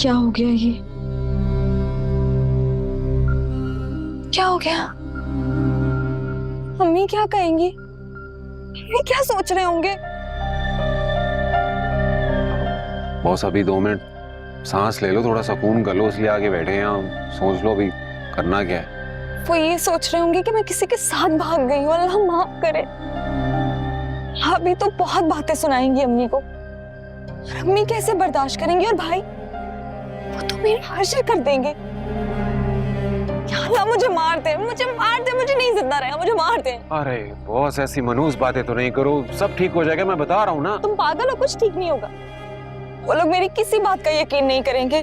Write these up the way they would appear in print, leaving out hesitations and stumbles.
क्या हो गया ये? क्या हो गया? मम्मी क्या कहेंगी? मम्मी क्या सोच रहे होंगे? बॉस अभी 2 मिनट सांस ले लो, थोड़ा सुकून कर लो, इसलिए आगे बैठे हैं हम। सोच लो अभी करना क्या है। वो ये सोच रहे होंगे कि मैं किसी के साथ भाग गई हूँ। अल्लाह माफ करे। अभी तो बहुत बातें सुनाएंगी अम्मी को, और अम्मी कैसे बर्दाश्त करेंगी? और भाई, वो तो मेरी हर्षा कर देंगे। या अल्लाह मुझे मार दे, मुझे मार दे, मुझे नहीं जिंदा रहना, मुझे मार दे। अरे बॉस ऐसी मनहूस बातें तो नहीं करो, सब ठीक हो जाएगा, मैं बता रहा हूँ ना। तुम पागल हो, कुछ ठीक नहीं होगा। वो लोग मेरी किसी बात का यकीन नहीं करेंगे।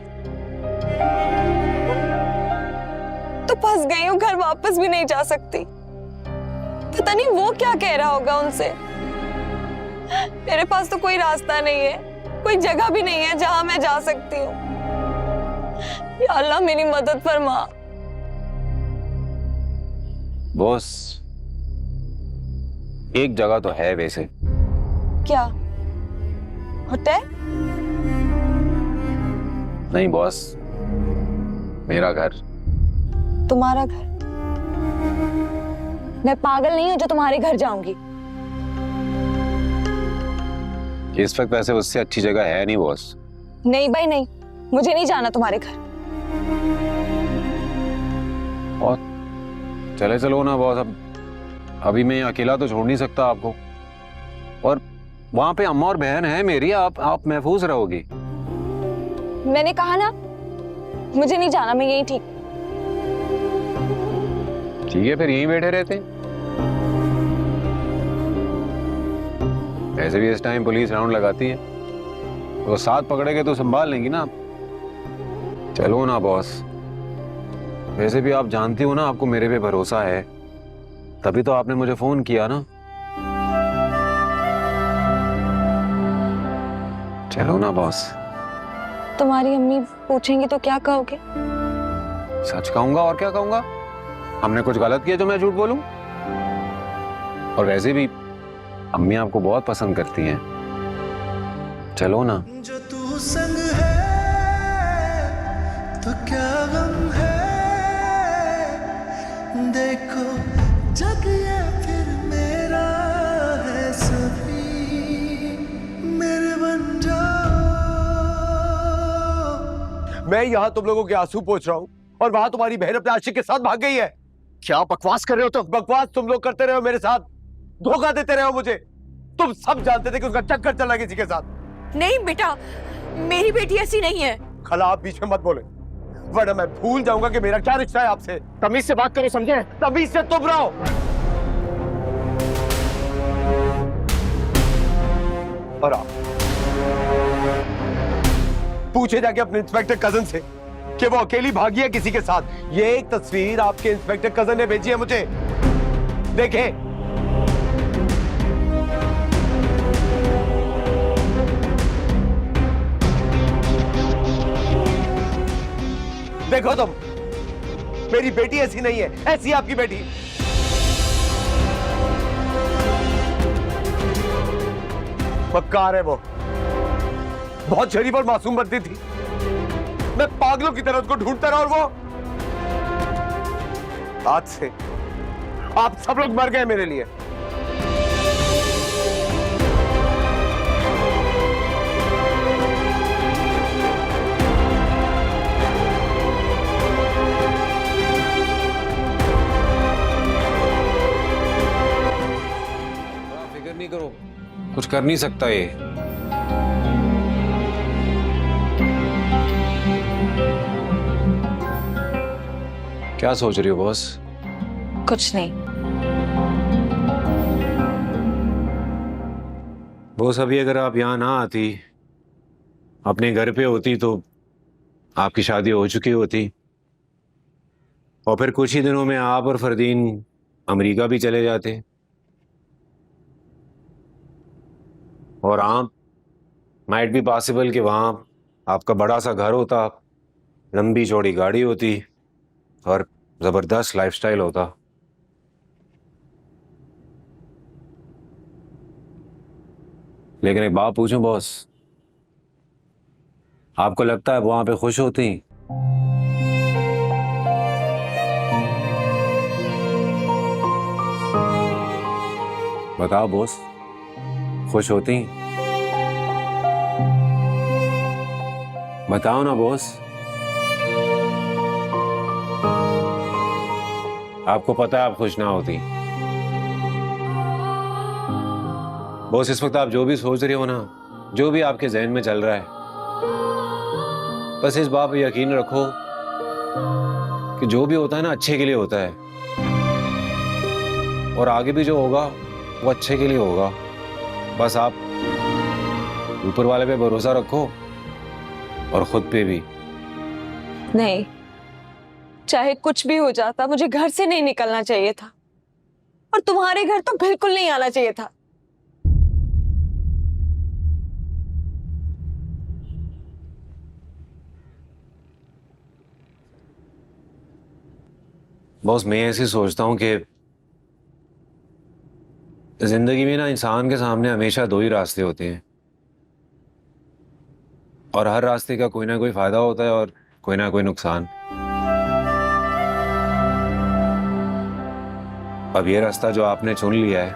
तो फंस गई हूँ, घर वापस भी नहीं जा सकती। पता नहीं वो क्या कह रहा होगा उनसे। मेरे पास तो कोई रास्ता नहीं है, कोई जगह भी नहीं है जहां मैं जा सकती हूँ। या अल्लाह मेरी मदद फरमा। बॉस एक जगह तो है वैसे। क्या होटल? नहीं बॉस, मेरा घर। तुम्हारा घर? मैं पागल नहीं हूं जो तुम्हारे घर जाऊंगी। इस वक्त वैसे उससे अच्छी जगह है नहीं बॉस। नहीं भाई नहीं, मुझे नहीं जाना तुम्हारे घर। और चले चलो ना बॉस, अब अभी मैं अकेला तो छोड़ नहीं सकता आपको। और वहां पे अम्मा और बहन है मेरी, आप महफूज रहोगी। मैंने कहा ना, मुझे नहीं जाना, मैं यही ठीक। ठीक है फिर यहीं बैठे रहते हैं। वैसे भी इस टाइम पुलिस राउंड लगाती है, तो साथ पकड़ेगे तो संभाल लेंगी ना आप। चलो ना बॉस, वैसे भी आप जानती हो ना आपको मेरे पे भरोसा है, तभी तो आपने मुझे फोन किया ना। चलो ना बॉस। तुम्हारी अम्मी पूछेंगी तो क्या कहोगे? सच कहूंगा, और क्या कहूंगा? हमने कुछ गलत किया जो मैं झूठ बोलूं? और वैसे भी अम्मी आपको बहुत पसंद करती हैं। चलो ना। जो तू संग है तो क्या गम है, देखो जग ये फिर मेरा है, सभी मेरे बन जाओ। मैं यहाँ तुम लोगों के आंसू पोंछ रहा हूँ और वहां तुम्हारी बहन अपने आशिक के साथ भाग गई है। क्या बकवास कर रहे हो तुम? बकवास तुम लोग करते रहे हो मेरे साथ, धोखा देते रहे हो मुझे। तुम सब जानते थे कि उसका चक्कर चला किसी के साथ। नहीं बेटा, मेरी बेटी ऐसी नहीं है। खला आप बीच में मत बोले, वरना मैं भूल जाऊंगा कि मेरा क्या रिश्ता है आपसे। तमीज से बात करो, समझे? तमीज से तुम रहो। और आप पूछे जाके अपने इंस्पेक्टर कजन से कि वो अकेली भागी है किसी के साथ। ये एक तस्वीर आपके इंस्पेक्टर कजन ने भेजी है मुझे, देखें। देखो तुम, मेरी बेटी ऐसी नहीं है, ऐसी आपकी बेटी। मक्कार है वो, बहुत शरीफ और मासूम बनती थी। मैं पागलों की तरह उसको ढूंढता रहा, और वो आज से आप सब लोग मर गए मेरे लिए। फिक्र नहीं करो, कुछ कर नहीं सकता ये। क्या सोच रही हो बॉस? कुछ नहीं। बॉस अभी अगर आप यहाँ ना आती, अपने घर पे होती, तो आपकी शादी हो चुकी होती, और फिर कुछ ही दिनों में आप और फरदीन अमेरिका भी चले जाते, और आप माइट बी पॉसिबल कि वहां आपका बड़ा सा घर होता, लंबी चौड़ी गाड़ी होती, और जबरदस्त लाइफस्टाइल होता। लेकिन एक बात पूछूं बॉस, आपको लगता है वहां पे खुश होती? बताओ बॉस, खुश होती? बताओ ना बॉस। आपको पता है आप खुश ना होती। बॉस, इस वक्त आप जो भी सोच रहे हो ना, जो भी आपके जहन में चल रहा है, बस इस बात पे यकीन रखो कि जो भी होता है ना अच्छे के लिए होता है, और आगे भी जो होगा वो अच्छे के लिए होगा। बस आप ऊपर वाले पे भरोसा रखो और खुद पे भी। नहीं, चाहे कुछ भी हो जाता, मुझे घर से नहीं निकलना चाहिए था, और तुम्हारे घर तो बिल्कुल नहीं आना चाहिए था। बॉस, मैं ऐसे सोचता हूं कि जिंदगी में ना इंसान के सामने हमेशा दो ही रास्ते होते हैं, और हर रास्ते का कोई ना कोई फायदा होता है और कोई ना कोई नुकसान। अब ये रास्ता जो आपने चुन लिया है,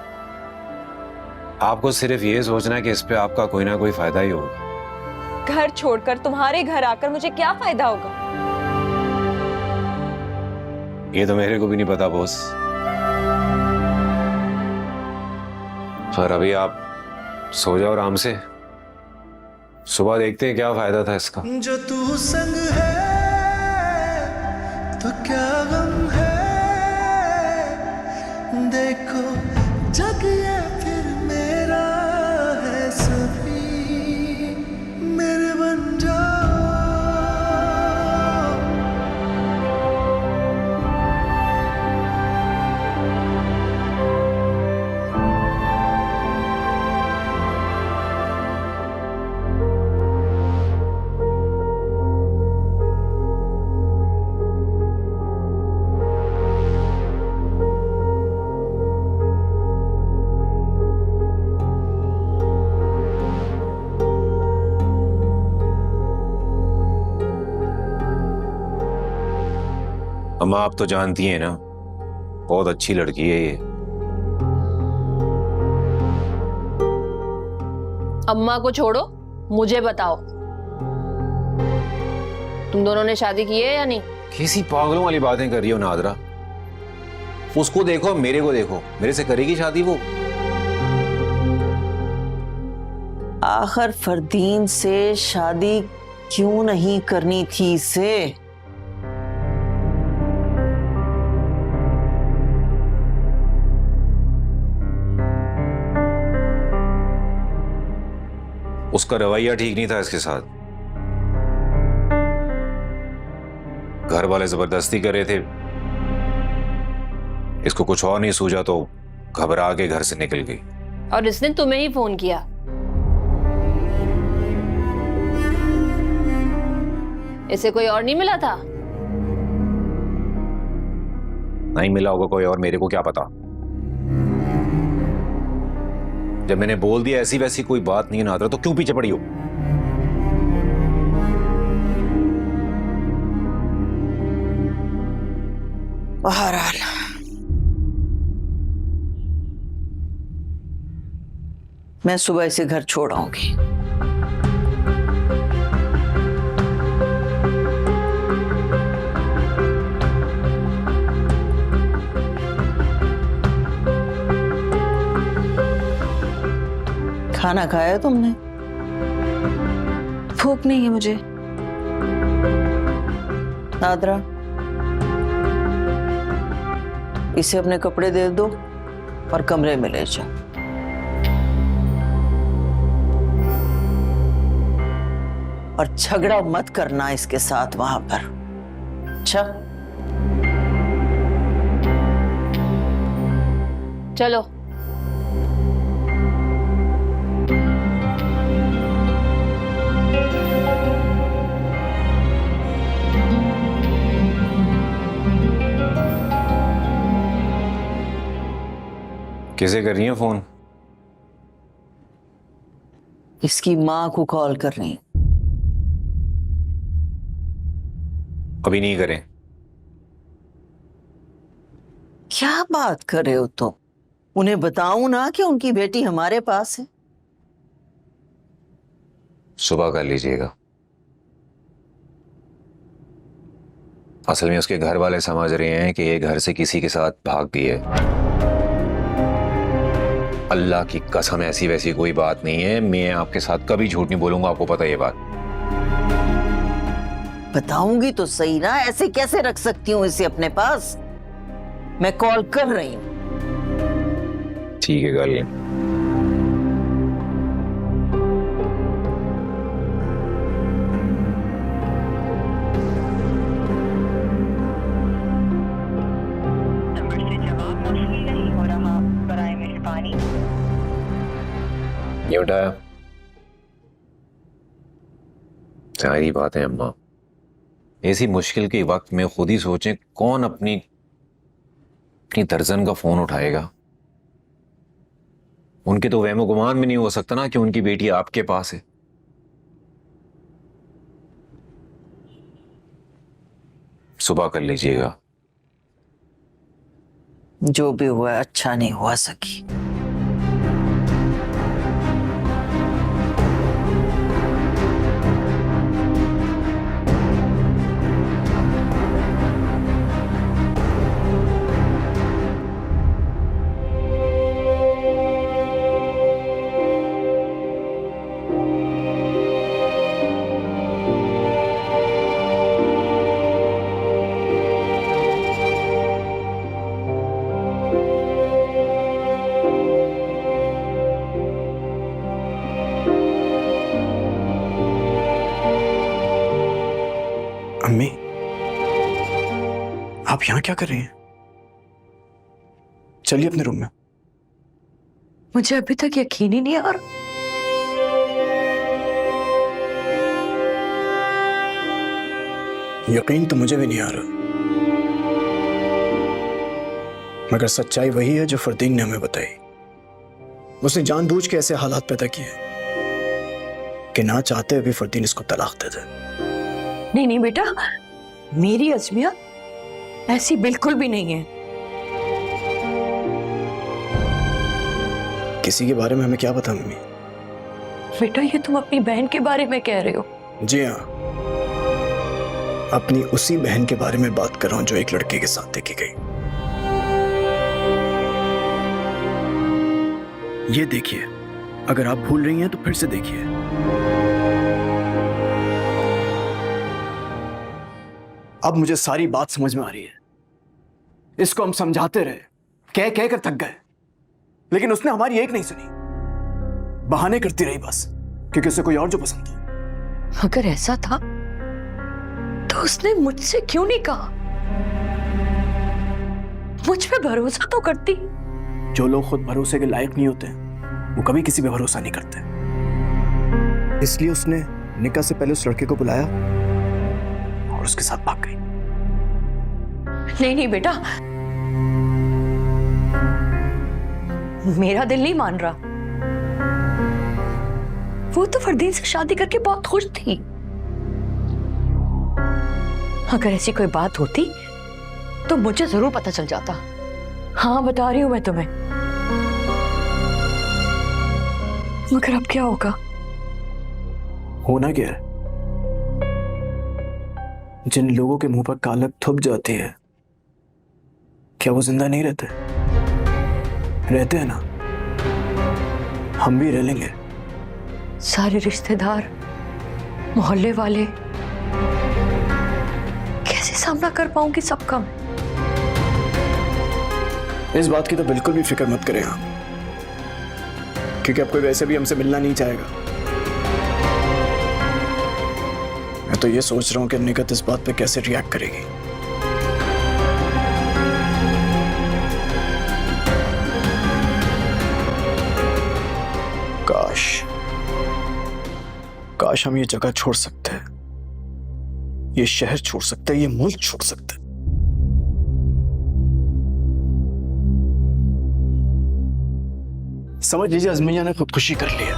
आपको सिर्फ ये सोचना है कि इस पे आपका कोई ना कोई फायदा ही होगा। घर छोड़कर तुम्हारे घर आकर मुझे क्या फायदा होगा? ये तो मेरे को भी नहीं पता बॉस, पर अभी आप सो जाओ आराम से, सुबह देखते हैं क्या फायदा था इसका। जो तू संग है तो क्या गम है, देखो जग ये फिर मेरा है, सभी मेरे बन जाओ। अम्मा, आप तो जानती हैं ना, बहुत अच्छी लड़की है ये। अम्मा को छोड़ो, मुझे बताओ, तुम दोनों ने शादी की है या नहीं? कैसी पागलों वाली बातें कर रही हो नादरा? उसको देखो, मेरे को देखो, मेरे से करेगी शादी वो? आखिर फरदीन से शादी क्यों नहीं करनी थी इसे? उसका रवैया ठीक नहीं था इसके साथ। घर वाले जबरदस्ती कर रहे थे, इसको कुछ और नहीं सूझा तो घबरा के घर से निकल गई। और इसने तुम्हें ही फोन किया? इसे कोई और नहीं मिला था? नहीं मिला होगा कोई और, मेरे को क्या पता। जब मैंने बोल दिया ऐसी वैसी कोई बात नहीं नादरा, तो क्यों पीछे पड़ी हो? बहरहाल मैं सुबह इसे घर छोड़ आऊंगी। खाना खाया तुमने? भूख नहीं है मुझे। नादरा, इसे अपने कपड़े दे दो और कमरे में ले जाओ। और झगड़ा मत करना इसके साथ वहां पर। अच्छा, चलो। किसे कर रही है फोन? इसकी मां को कॉल कर रही। अभी नहीं करें। क्या बात कर रहे हो तुम? उन्हें बताऊं ना कि उनकी बेटी हमारे पास है? सुबह कर लीजिएगा। असल में उसके घर वाले समझ रहे हैं कि ये घर से किसी के साथ भाग गई है। अल्लाह की कसम ऐसी वैसी कोई बात नहीं है। मैं आपके साथ कभी झूठ नहीं बोलूंगा, आपको पता है ये बात। बताऊंगी तो सही ना, ऐसे कैसे रख सकती हूँ इसे अपने पास? मैं कॉल कर रही हूँ। ठीक है, कर लें। नंबर से जवाब मौसूल नहीं हो रहा, बराए मेहरबानी। ये उठाया। सारी बातें अम्मा, ऐसी मुश्किल के वक्त में खुद ही सोचें कौन अपनी दर्जन का फोन उठाएगा। उनके तो वहमो गुमान भी नहीं हो सकता ना कि उनकी बेटी आपके पास है। सुबह कर लीजिएगा। जो भी हुआ अच्छा नहीं हुआ सकी। अम्मी, आप यहां क्या कर रही हैं? चलिए अपने रूम में। मुझे अभी तक यकीन ही नहीं आ रहा। यकीन तो मुझे भी नहीं आ रहा, मगर सच्चाई वही है जो फरदीन ने हमें बताई। उसने जानबूझ के ऐसे हालात पैदा किए कि ना चाहते हुए फरदीन इसको तलाक दे दे। नहीं नहीं बेटा, मेरी अजमिया ऐसी बिल्कुल भी नहीं है। किसी के बारे में हमें क्या पता मम्मी? बेटा ये तुम अपनी बहन के बारे में कह रहे हो? जी हाँ, अपनी उसी बहन के बारे में बात कर रहा हूं जो एक लड़के के साथ देखी गई। ये देखिए, अगर आप भूल रही हैं तो फिर से देखिए। अब मुझे सारी बात समझ में आ रही है। इसको हम समझाते रहे, कह कह कर थक गए, लेकिन उसने हमारी एक नहीं सुनी। बहाने करती रही बस, क्योंकि उसे कोई और जो पसंद था। अगर ऐसा था तो उसने मुझसे क्यों नहीं कहा? मुझ पे भरोसा तो करती। जो लोग खुद भरोसे के लायक नहीं होते वो कभी किसी पे भरोसा नहीं करते। इसलिए उसने निकाह से पहले उस लड़के को बुलाया और उसके साथ भाग गई। नहीं नहीं बेटा, मेरा दिल नहीं मान रहा। वो तो फरदीन से शादी करके बहुत खुश थी। अगर ऐसी कोई बात होती तो मुझे जरूर पता चल जाता। हाँ बता रही हूं मैं तुम्हें। मगर अब क्या होगा? होना क्या है? जिन लोगों के मुंह पर कालक थुप जाती है, क्या वो जिंदा नहीं रहते? रहते हैं ना। हम भी रह लेंगे। सारे रिश्तेदार, मोहल्ले वाले, कैसे सामना कर पाऊंगी सबका मैं? इस बात की तो बिल्कुल भी फिक्र मत करें आप, क्योंकि अब कोई वैसे भी हमसे मिलना नहीं चाहेगा। मैं तो ये सोच रहा हूं कि निकत इस बात पे कैसे रिएक्ट करेगी। काश हम ये जगह छोड़ सकते हैं, ये शहर छोड़ सकते हैं, ये मुल्क छोड़ सकते हैं। समझ लीजिए अजमिया ने खुदकुशी कर लिया,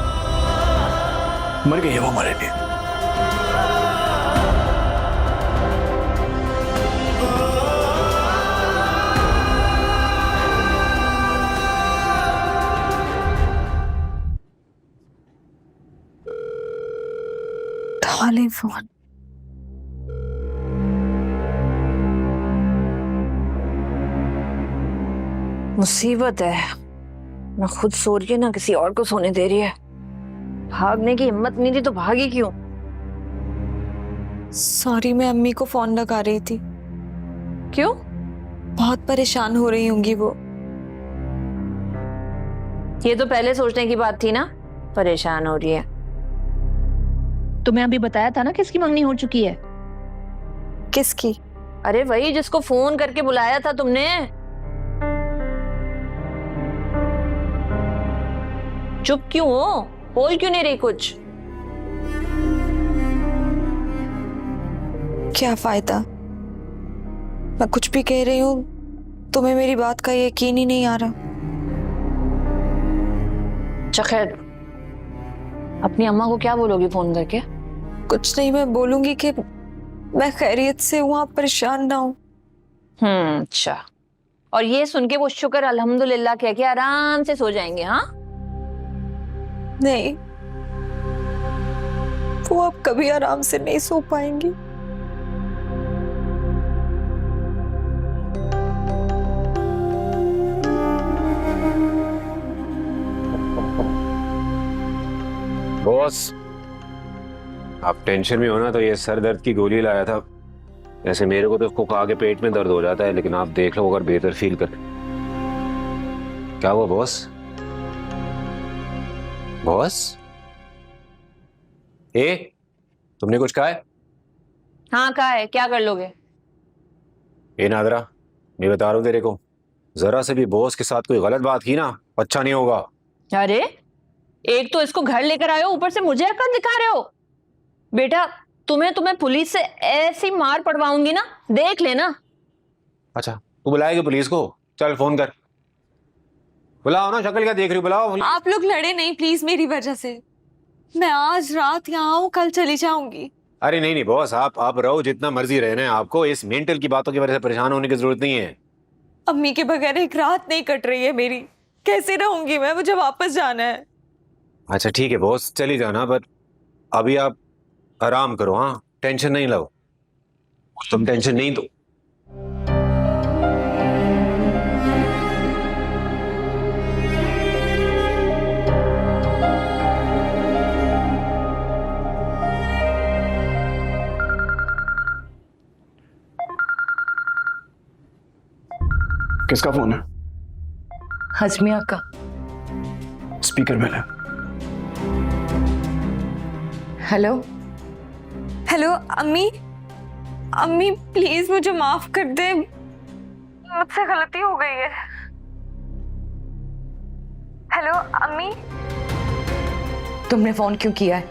मर गई है वो हमारे लिए। ले फोन। मुसीबत है, ना खुद सो रही है ना किसी और को सोने दे रही है। भागने की हिम्मत नहीं थी तो भागी क्यों? सॉरी, मैं अम्मी को फोन लगा रही थी। क्यों? बहुत परेशान हो रही होंगी वो। ये तो पहले सोचने की बात थी ना, परेशान हो रही है। तुम्हें अभी बताया था ना किसकी मंगनी हो चुकी है। किसकी? अरे वही जिसको फोन करके बुलाया था तुमने। चुप क्यों हो? बोल क्यों नहीं रही कुछ? क्या फायदा, मैं कुछ भी कह रही हूँ, तुम्हें मेरी बात का यकीन ही नहीं आ रहा। अच्छा खैर, अपनी अम्मा को क्या बोलोगी फोन करके? कुछ नहीं, मैं बोलूंगी कि मैं खैरियत से हूँ, आप परेशान ना हो। अच्छा। और ये सुन के वो शुक्र अल्हम्दुलिल्लाह कह के आराम से सो जाएंगे। हाँ नहीं, वो अब कभी आराम से नहीं सो पाएंगी। बॉस, आप टेंशन में हो ना तो ये सर दर्द की गोली लाया था। ऐसे मेरे को तो उसको खा के पेट में दर्द हो जाता है, लेकिन आप देख लो अगर बेहतर फील कर। क्या हुआ बॉस? बॉस तुमने कुछ कहा है? हाँ कहा है, क्या कर लोगे? नादरा, मैं बता रहा हूँ तेरे को, जरा से भी बॉस के साथ कोई गलत बात की ना, अच्छा नहीं होगा। अरे एक तो इसको घर लेकर आए हो, ऊपर से मुझे अकल दिखा रहे हो। बेटा तुम्हें पुलिस से ऐसी मार पड़वाऊंगी ना, देख लेना। अच्छा तू बुलाएगी पुलिस को? चल फोन कर, बुलाओ ना। शक्ल क्या देख रही हो, बुलाओ। आप लोग लड़े नहीं प्लीज मेरी वजह से। मैं आज रात यहाँ हूँ, कल चली जाऊंगी। अरे नहीं नहीं बॉस, आप रहो जितना मर्जी रहना है। आपको इस मेंटल की बातों की वजह से परेशान होने की जरूरत नहीं है। अम्मी के बगैर एक रात नहीं कट रही है मेरी, कैसे रहूंगी मैं? मुझे वापस जाना है। अच्छा ठीक है बॉस, चली जाना, बट अभी आप आराम करो। हाँ, टेंशन नहीं लो, तुम टेंशन नहीं दो। किसका फोन है? हजमिया का। स्पीकर में है। हेलो हेलो अम्मी, अम्मी प्लीज मुझे माफ कर दे, मुझसे गलती हो गई है। हेलो अम्मी। तुमने फोन क्यों किया है?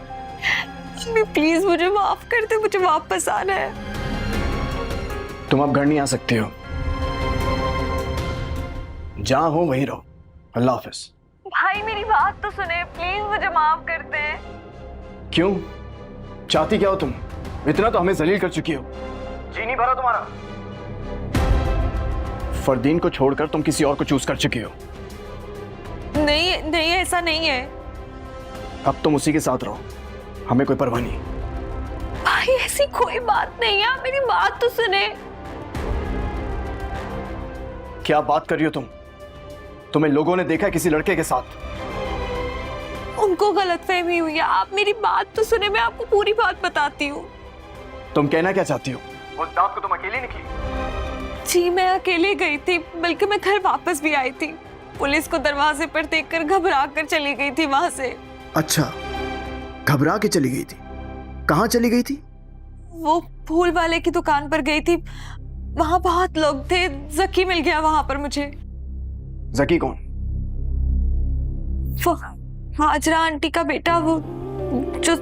अम्मी प्लीज मुझे माफ कर दे, मुझे वापस आना है। तुम अब घर नहीं आ सकते हो, जहां हो वहीं रहो। अल्लाह हाफिज। भाई मेरी बात तो सुने, प्लीज मुझे माफ कर दे। क्यों? चाहती क्या हो तुम? इतना तो हमें जलील कर चुकी हो। जी नहीं भरा तुम्हारा। फरदीन को छोड़कर तुम किसी और को चूज कर चुकी हो। नहीं नहीं, ऐसा नहीं है अब तुम उसी के साथ रहो, हमें कोई परवाह नहीं। भाई, ऐसी कोई बात नहीं है, आप मेरी बात तो सुने। क्या बात कर रही हो तुम? तुम्हें लोगों ने देखा किसी लड़के के साथ। उनको गलतफहमी हुई है, आप मेरी बात तो सुने, मैं आपको पूरी बात बताती हूँ। तुम कहना क्या चाहती हो? उस रात को तुम अकेली निकली? जी मैं अकेले गई थी, बल्कि मैं घर वापस भी आई थी। पुलिस को दरवाजे पर देखकर घबरा कर चली गई थी वहां से। अच्छा, घबरा के चली गई थी? कहाँ चली गई थी? वो फूल वाले की दुकान पर गई थी, वहां बहुत लोग थे, जकी मिल गया वहां पर मुझे। जकी कौन? वो हाजरा आंटी का बेटा, वो जो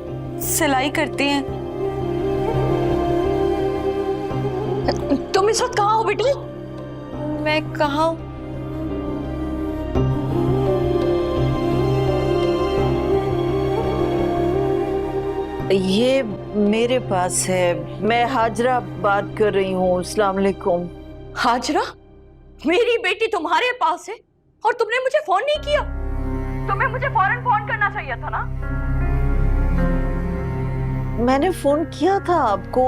सिलाई करती हैं। तुम इस वक्त कहाँ हो बेटी? मैं कहाँ हूँ? ये मेरे पास है, मैं हाजरा बात कर रही हूँ। अस्सलाम वालेकुम। हाजरा, मेरी बेटी तुम्हारे पास है और तुमने मुझे फोन नहीं किया? तुम्हें मुझे फौरन फोन करना चाहिए था ना। मैंने फोन किया था आपको,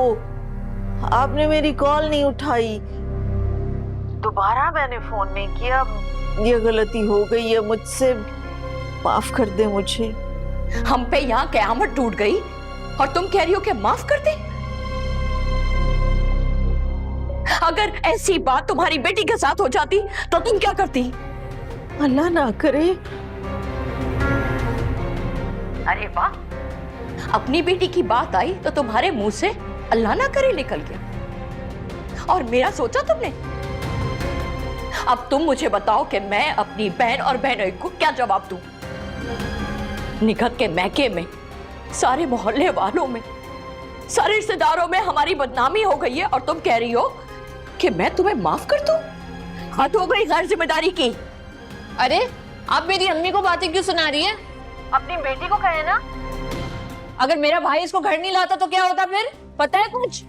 आपने मेरी कॉल नहीं उठाई। दोबारा मैंने फोन नहीं किया। ये गलती हो गई है मुझसे, माफ कर दे मुझे। हम पे यहाँ कयामत टूट गई और तुम कह रही हो कि माफ कर दे? अगर ऐसी बात तुम्हारी बेटी के साथ हो जाती तो तुम क्या करती? अल्लाह ना करे। अरे वाह, अपनी बेटी की बात आई तो तुम्हारे मुंह से अल्लाह ना करे निकल गया। और मेरा सोचा तुमने? अब तुम मुझे बताओ कि मैं अपनी बहन और बहनों को क्या जवाब दूं? निकत के मैके में, सारे मोहल्ले वालों में, सारे रिश्तेदारों में हमारी बदनामी हो गई है और तुम कह रही हो कि मैं तुम्हें माफ कर दूं? हद हो गई गैर जिम्मेदारी की। अरे आप मेरी अम्मी को बातें क्यों सुना रही है? अपनी बेटी को कहे ना। अगर मेरा भाई इसको घर नहीं लाता तो क्या होता फिर? पता है कुछ?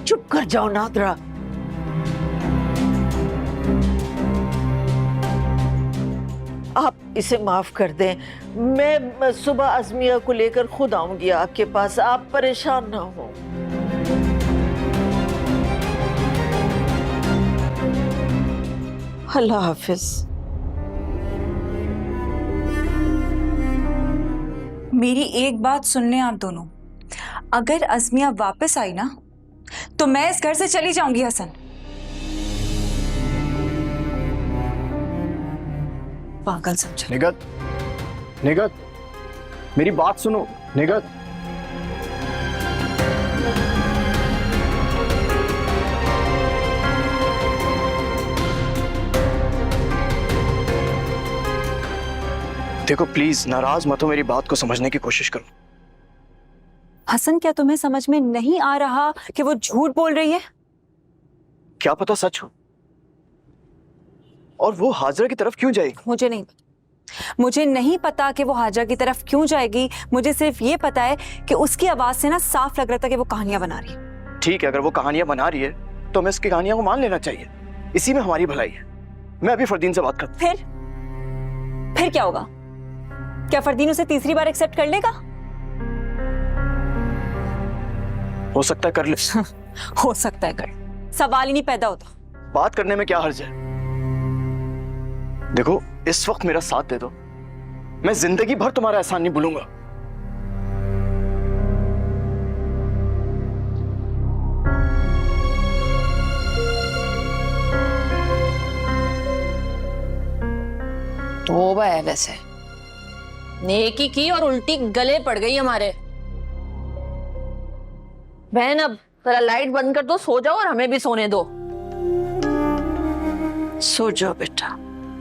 चुप कर जाओ नादरा। आप इसे माफ कर दें। मैं सुबह अज़मिया को लेकर खुद आऊंगी आपके पास, आप परेशान ना हो। अल्लाह हाफिज। मेरी एक बात सुन लें आप दोनों, अगर अज़मिया वापस आई ना तो मैं इस घर से चली जाऊंगी हसन। पागल समझा। निगत, निगत, मेरी बात सुनो निगत। देखो प्लीज नाराज मत हो, मेरी बात को समझने की कोशिश करो। हसन, क्या तुम्हें समझ में नहीं आ रहा कि वो झूठ बोल रही है? क्या पता सच हो। और वो हाजरा की तरफ क्यों जाएगी? मुझे नहीं पता कि वो हाजरा की तरफ क्यों जाएगी। मुझे सिर्फ ये पता है कि उसकी आवाज से ना साफ लग रहा था कि वो कहानियां बना रही है। ठीक है, अगर वो कहानियां बना रही है तो हमें उसकी कहानियां को मान लेना चाहिए, इसी में हमारी भलाई है। मैं अभी फरदीन से बात करता हूं। फिर क्या होगा? क्या फरदीन उसे तीसरी बार एक्सेप्ट कर लेगा? हो सकता है कर ले। हो सकता है कर, सवाल ही नहीं पैदा होता। बात करने में क्या हर्ज है? देखो इस वक्त मेरा साथ दे दो, मैं जिंदगी भर तुम्हारा एहसान नहीं भूलूंगा। तौबा है, वैसे नेकी की और उल्टी गले पड़ गई हमारे। बहन अब जरा लाइट बंद कर दो, सो जाओ और हमें भी सोने दो। सो जाओ बेटा,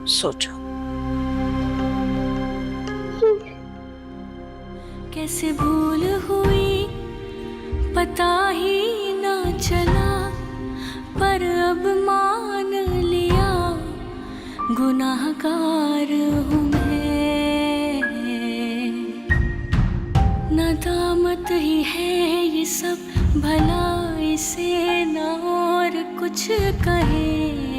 सो जाओ। कैसे भूल हुई पता ही ना चला, पर अब मान लिया गुनाहगार हूँ मैं। नदामत ही है ये सब, भला इसे ना और कुछ कहे।